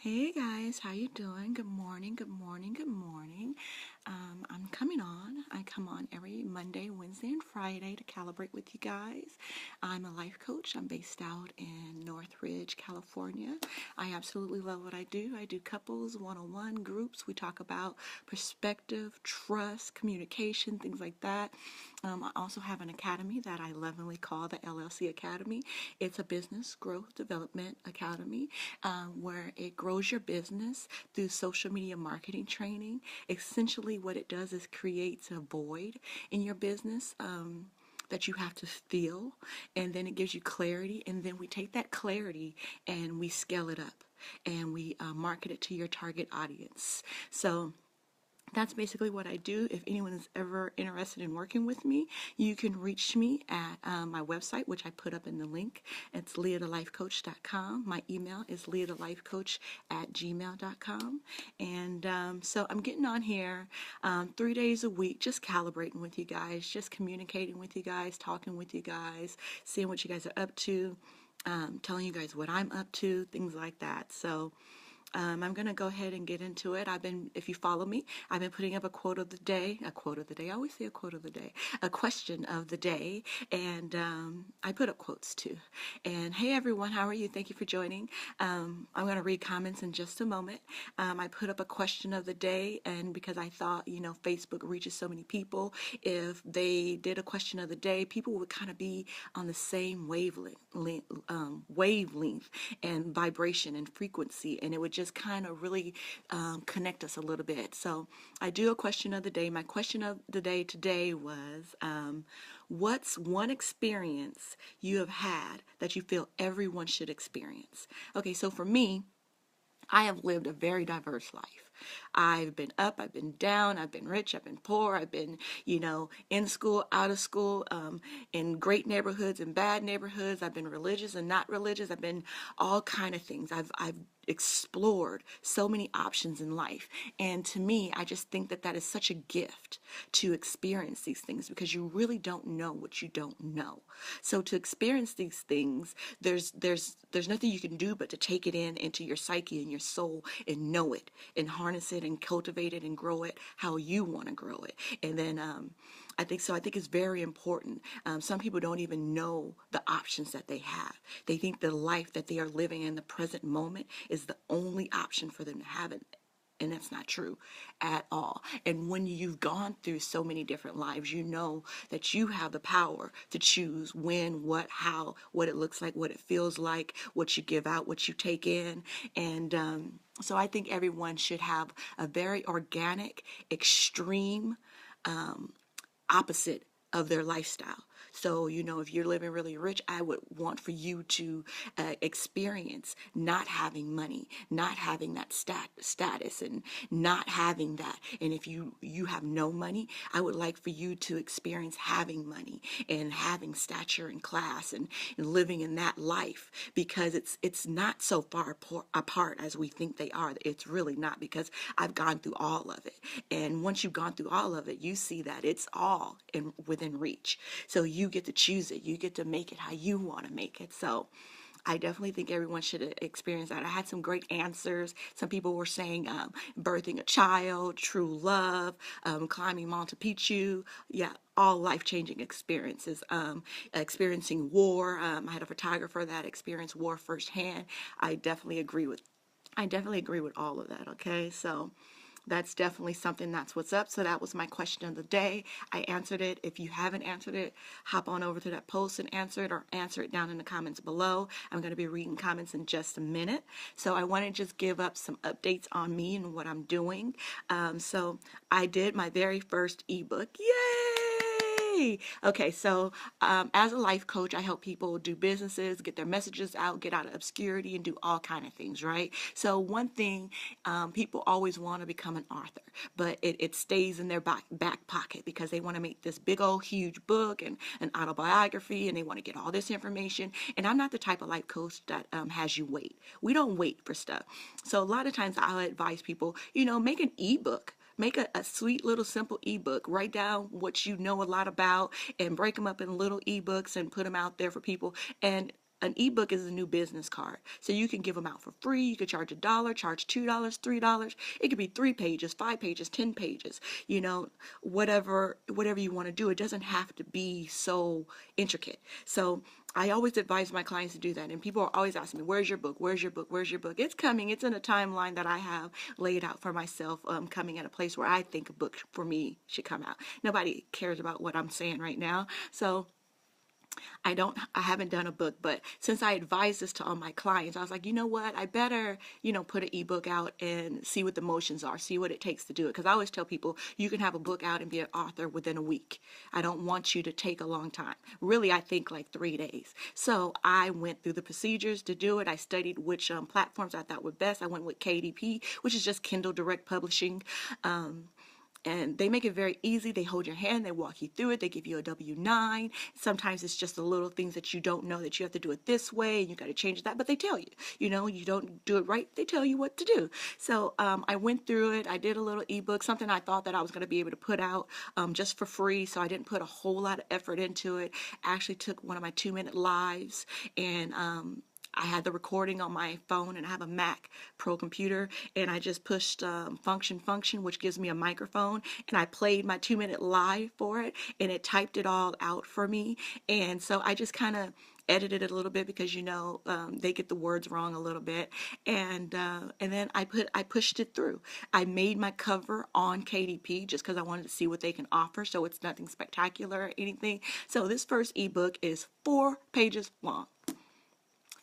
Hey guys, how you doing? Good morning, good morning, good morning. I'm coming on. I come on every Monday, Wednesday, and Friday to calibrate with you guys. I'm a life coach. I'm based out in Northridge, California. I absolutely love what I do. I do couples, one-on-one groups. We talk about perspective, trust, communication, things like that. I also have an academy that I lovingly call the LLC Academy. It's a business growth development academy where it grows your business through social media marketing training. Essentially, what it does is creates a void in your business. That you have to fill, and then it gives you clarity, and then we take that clarity and we scale it up and we market it to your target audience. So that's basically what I do. If anyone is ever interested in working with me, you can reach me at my website, which I put up in the link. It's leahthelifecoach.com. My email is leahthelifecoach@gmail.com. And so I'm getting on here 3 days a week, just calibrating with you guys, just communicating with you guys, talking with you guys, seeing what you guys are up to, telling you guys what I'm up to, things like that. So I'm going to go ahead and get into it. If you follow me, I've been putting up a quote of the day, I always say a quote of the day, a question of the day, and I put up quotes too. And hey everyone, how are you? Thank you for joining. I'm going to read comments in just a moment. I put up a question of the day, and because I thought, Facebook reaches so many people, if they did a question of the day, people would kind of be on the same wavelength and vibration and frequency, and it would just kind of really connect us a little bit. So I do a question of the day. My question of the day today was, what's one experience you have had that you feel everyone should experience? Okay, so for me, I have lived a very diverse life. I've been up, I've been down, I've been rich, I've been poor, I've been, in school, out of school, in great neighborhoods and bad neighborhoods. I've been religious and not religious. I've been all kind of things. I've explored so many options in life. And to me, I just think that that is such a gift to experience these things because you really don't know what you don't know. So to experience these things, there's nothing you can do but to take it in into your psyche and your soul and know it and harness it and cultivate it and grow it how you want to grow it. And then I think it's very important. Some people don't even know the options that they have. They think the life that they are living in the present moment is the only option for them to have it. And that's not true at all. And when you've gone through so many different lives, you know that you have the power to choose when, what, how, what it looks like, what it feels like, what you give out, what you take in. And so I think everyone should have a very organic, extreme opposite of their lifestyle. So, if you're living really rich, I would want for you to experience not having money, not having that status, and not having that. And if you have no money, I would like for you to experience having money and having stature and class and living in that life, because it's not so far apart as we think they are. It's really not, because I've gone through all of it. And once you've gone through all of it, you see that it's all within reach. So you get to choose it. You get to make it how you want to make it. So I definitely think everyone should experience that. I had some great answers. Some people were saying birthing a child, true love, climbing Monte Picchu. Yeah, all life-changing experiences. Experiencing war. I had a photographer that experienced war firsthand. I definitely agree with all of that. Okay, so that's definitely something. That's what's up. So that was my question of the day. I answered it. If you haven't answered it, hop on over to that post and answer it, or answer it down in the comments below. I'm going to be reading comments in just a minute. So I want to just give up some updates on me and what I'm doing. So I did my very first ebook. Yay! Okay, so as a life coach, I help people do businesses, get their messages out, get out of obscurity, and do all kind of things, right? So one thing, people always want to become an author, but it stays in their back pocket because they want to make this big old huge book and an autobiography, and they want to get all this information. And I'm not the type of life coach that has you wait. We don't wait for stuff. So a lot of times I'll advise people, make an ebook. Make a sweet little simple ebook. Write down what you know a lot about and break them up in little ebooks and put them out there for people. And an ebook is a new business card. So you can give them out for free. You could charge $1, charge $2, $3. It could be 3 pages, 5 pages, 10 pages, whatever you want to do. It doesn't have to be so intricate. So I always advise my clients to do that. And people are always asking me, where's your book? Where's your book? Where's your book? It's coming. It's in a timeline that I have laid out for myself, coming at a place where I think a book for me should come out. Nobody cares about what I'm saying right now. So I haven't done a book, but since I advise this to all my clients, I was like, you know what, I better, put an ebook out and see what the motions are, see what it takes to do it. Because I always tell people you can have a book out and be an author within a week. I don't want you to take a long time. Really, I think like 3 days. So I went through the procedures to do it. I studied which platforms I thought were best. I went with KDP, which is just Kindle Direct Publishing. And they make it very easy. They hold your hand, they walk you through it, they give you a W-9. Sometimes it's just the little things that you don't know that you have to do it this way and you got to change that, but they tell you, you don't do it right, they tell you what to do. So I went through it. I did a little ebook, something I thought that I was going to be able to put out just for free, so I didn't put a whole lot of effort into it. I actually took one of my 2-minute lives and I had the recording on my phone, and I have a Mac Pro computer, and I just pushed function, which gives me a microphone, and I played my 2-minute live for it, and it typed it all out for me. And so I just kind of edited it a little bit because they get the words wrong a little bit, and then I pushed it through. I made my cover on KDP just because I wanted to see what they can offer, so it's nothing spectacular or anything. So this first ebook is 4 pages long.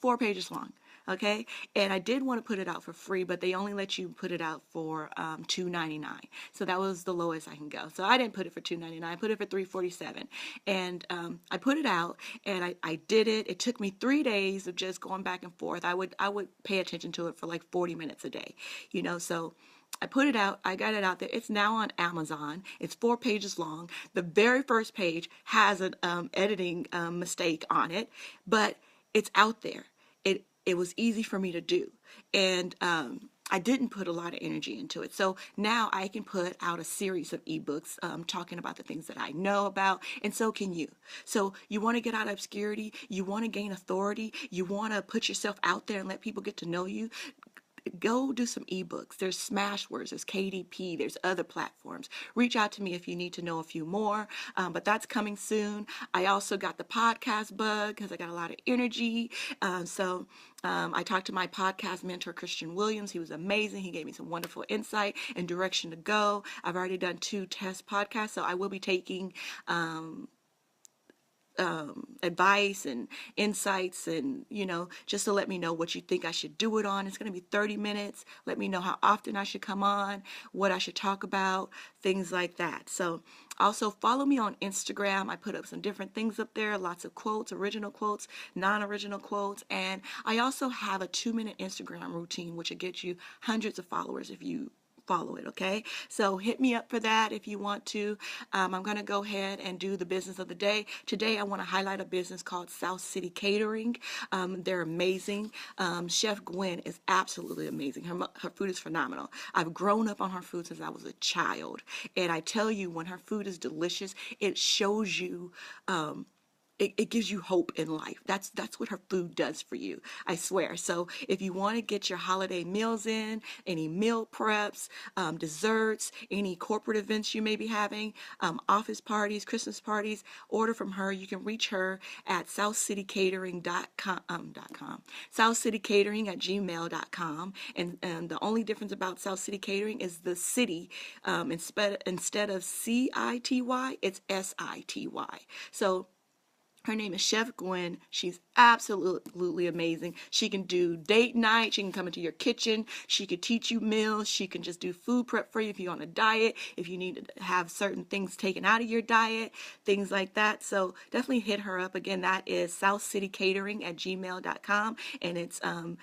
4 pages long, okay? And I did want to put it out for free, but they only let you put it out for $2.99. So that was the lowest I can go. So I didn't put it for $2.99. I put it for $3.47. And I put it out, and I did it. It took me 3 days of just going back and forth. I would pay attention to it for like 40 minutes a day, so I put it out. I got it out there. It's now on Amazon. It's 4 pages long. The very first page has an editing mistake on it, but it's out there. It was easy for me to do, and I didn't put a lot of energy into it. So now I can put out a series of ebooks talking about the things that I know about, and so can you. So you want to get out of obscurity, you want to gain authority, you want to put yourself out there and let people get to know you. Go do some ebooks. There's Smashwords, there's KDP, there's other platforms. Reach out to me if you need to know a few more, but that's coming soon. I also got the podcast bug because I got a lot of energy. So I talked to my podcast mentor, Christian Williams. He was amazing. He gave me some wonderful insight and direction to go. I've already done 2 test podcasts, so I will be taking advice and insights, and just to let me know what you think I should do it on. It's going to be 30 minutes. Let me know how often I should come on, what I should talk about, things like that. So also follow me on Instagram. I put up some different things up there, lots of quotes, original quotes, non-original quotes, and I also have a 2-minute Instagram routine which will get you hundreds of followers if you follow it, okay? So hit me up for that if you want to. I'm going to go ahead and do the business of the day. Today I want to highlight a business called South City Catering. They're amazing. Chef Gwen is absolutely amazing. Her food is phenomenal. I've grown up on her food since I was a child, and I tell you, when her food is delicious, it shows you it gives you hope in life. That's what her food does for you, I swear. So if you want to get your holiday meals in, any meal preps, desserts, any corporate events you may be having, office parties, Christmas parties, order from her. You can reach her at southcitycatering.com, southcitycatering@gmail.com. And the only difference about South City Catering is the city, instead of CITY, it's SITY. So her name is Chef Gwen. She's absolutely amazing. She can do date night. She can come into your kitchen. She could teach you meals. She can just do food prep for you if you're on a diet, if you need to have certain things taken out of your diet, things like that. So definitely hit her up. Again, that is southcitycatering@gmail.com, and it's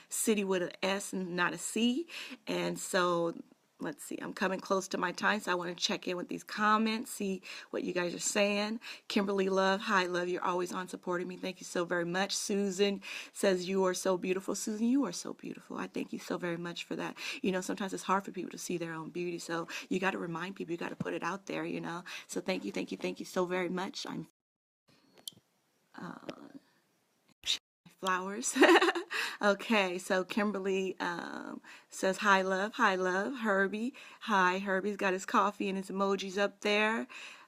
city with an S and not a C. And so let's see, I'm coming close to my time, so I want to check in with these comments, see what you guys are saying. Kimberly Love, hi, love, you're always on supporting me. Thank you so very much. Susan says, you are so beautiful. Susan, you are so beautiful. I thank you so very much for that. Sometimes it's hard for people to see their own beauty, so you got to remind people, you got to put it out there, So thank you so very much. I'm flowers. Okay, so Kimberly says, hi, love. Hi, love. Herbie. Hi, Herbie's got his coffee and his emojis up there.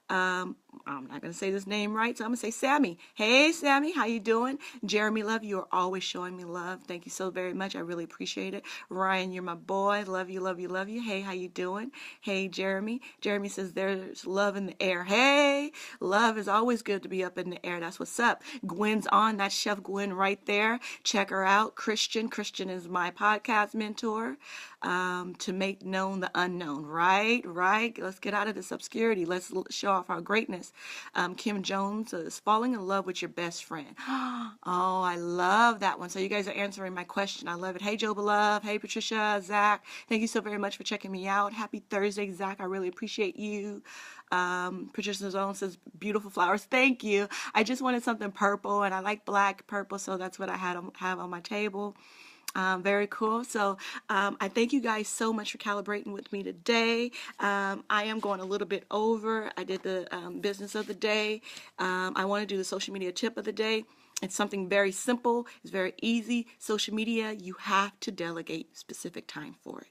I'm not going to say this name right, so I'm going to say Sammy. Hey, Sammy, how you doing? Jeremy, love, you are always showing me love. Thank you so very much. I really appreciate it. Ryan, you're my boy. Love you, love you, love you. Hey, how you doing? Hey, Jeremy. Jeremy says there's love in the air. Hey, love is always good to be up in the air. That's what's up. Gwen's on. That's Chef Gwen right there. Check her out. Christian. Christian is my podcast mentor. To make known the unknown, right? Right? Let's get out of this obscurity. Let's show off our greatness. Kim Jones is falling in love with your best friend. Oh, I love that one. So you guys are answering my question. I love it. Hey, Joe Beloved. Hey, Patricia, Zach. Thank you so very much for checking me out. Happy Thursday, Zach. I really appreciate you. Patricia Zone says, beautiful flowers. Thank you. I just wanted something purple, and I like black purple, so that's what I have on my table. Very cool. So I thank you guys so much for calibrating with me today. I am going a little bit over. I did the business of the day. I want to do the social media tip of the day. It's something very simple. It's very easy. Social media, you have to delegate specific time for it.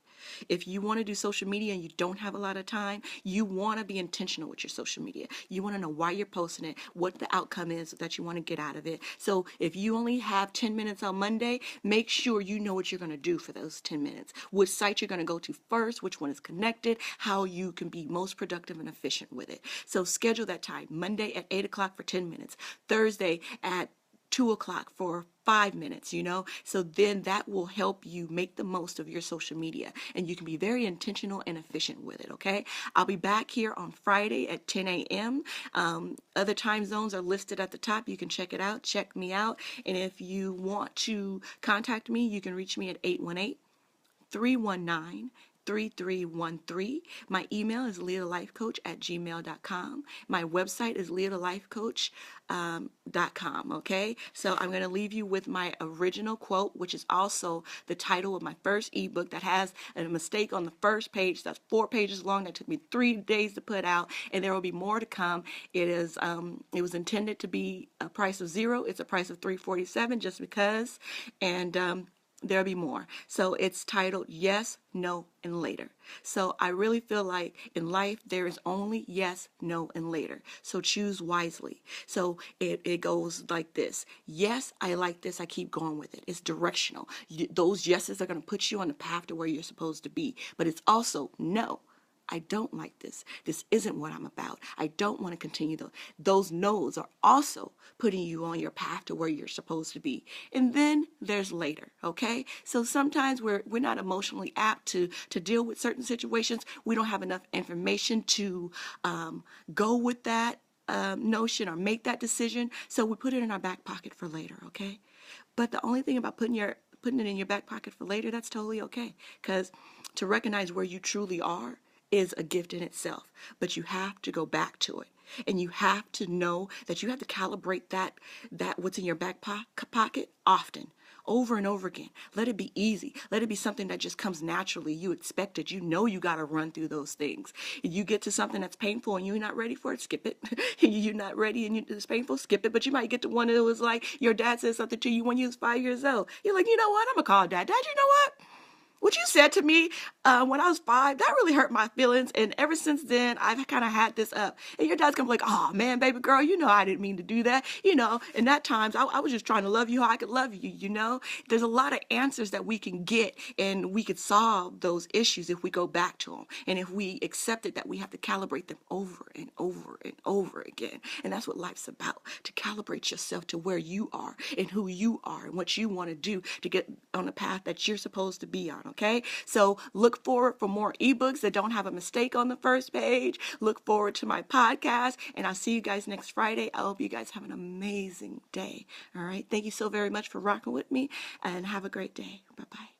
If you want to do social media and you don't have a lot of time, you want to be intentional with your social media. You want to know why you're posting it, what the outcome is that you want to get out of it. So if you only have 10 minutes on Monday, make sure you know what you're going to do for those 10 minutes, which site you're going to go to first, which one is connected, how you can be most productive and efficient with it. So schedule that time. Monday at 8 o'clock for 10 minutes. Thursday at 2 o'clock for 5 minutes, so then that will help you make the most of your social media, and you can be very intentional and efficient with it. Okay, I'll be back here on Friday at 10 a.m. Other time zones are listed at the top. You can check it out, check me out, and if you want to contact me, you can reach me at 818-319-3313. My email is leahthelifecoach@gmail.com. My website is leahthelifecoach.com. Okay, so I'm going to leave you with my original quote, which is also the title of my first ebook that has a mistake on the first page. That's 4 pages long. That took me 3 days to put out, and there will be more to come. It was intended to be a price of $0. It's a price of $347 just because, and there'll be more. So it's titled Yes, No, and Later. So I really feel like in life there is only yes, no, and later. So choose wisely. So it goes like this. Yes, I like this. I keep going with it. It's directional. Those yeses are going to put you on the path to where you're supposed to be. But it's also no. I don't like this. This isn't what I'm about. I don't want to continue. Those no's are also putting you on your path to where you're supposed to be. And then there's later, okay? So sometimes we're not emotionally apt to deal with certain situations. We don't have enough information to go with that notion or make that decision. So we put it in our back pocket for later, okay? But the only thing about putting it in your back pocket for later, that's totally okay. Because to recognize where you truly are is a gift in itself, but you have to go back to it, and you have to know that you have to calibrate that what's in your back pocket often, over and over again. Let it be easy. Let it be something that just comes naturally. You expect it. You know you got to run through those things. You get to something that's painful and you're not ready for it, skip it. You're not ready and it's painful, skip it. But you might get to one that was like your dad said something to you when you was 5 years old. You're like, you know what? I'm gonna call dad. Dad, you know what? What you said to me when I was 5, that really hurt my feelings. And ever since then, I've kind of had this up. And your dad's going to be like, oh, man, baby girl, I didn't mean to do that. And at times, I was just trying to love you how I could love you. There's a lot of answers that we can get, and we could solve those issues if we go back to them. And if we accept it that we have to calibrate them over and over and over again. And that's what life's about, to calibrate yourself to where you are and who you are and what you want to do to get on the path that you're supposed to be on. Okay, so look forward for more ebooks that don't have a mistake on the first page. Look forward to my podcast, and I'll see you guys next Friday. I hope you guys have an amazing day. All right, thank you so very much for rocking with me, and have a great day. Bye-bye.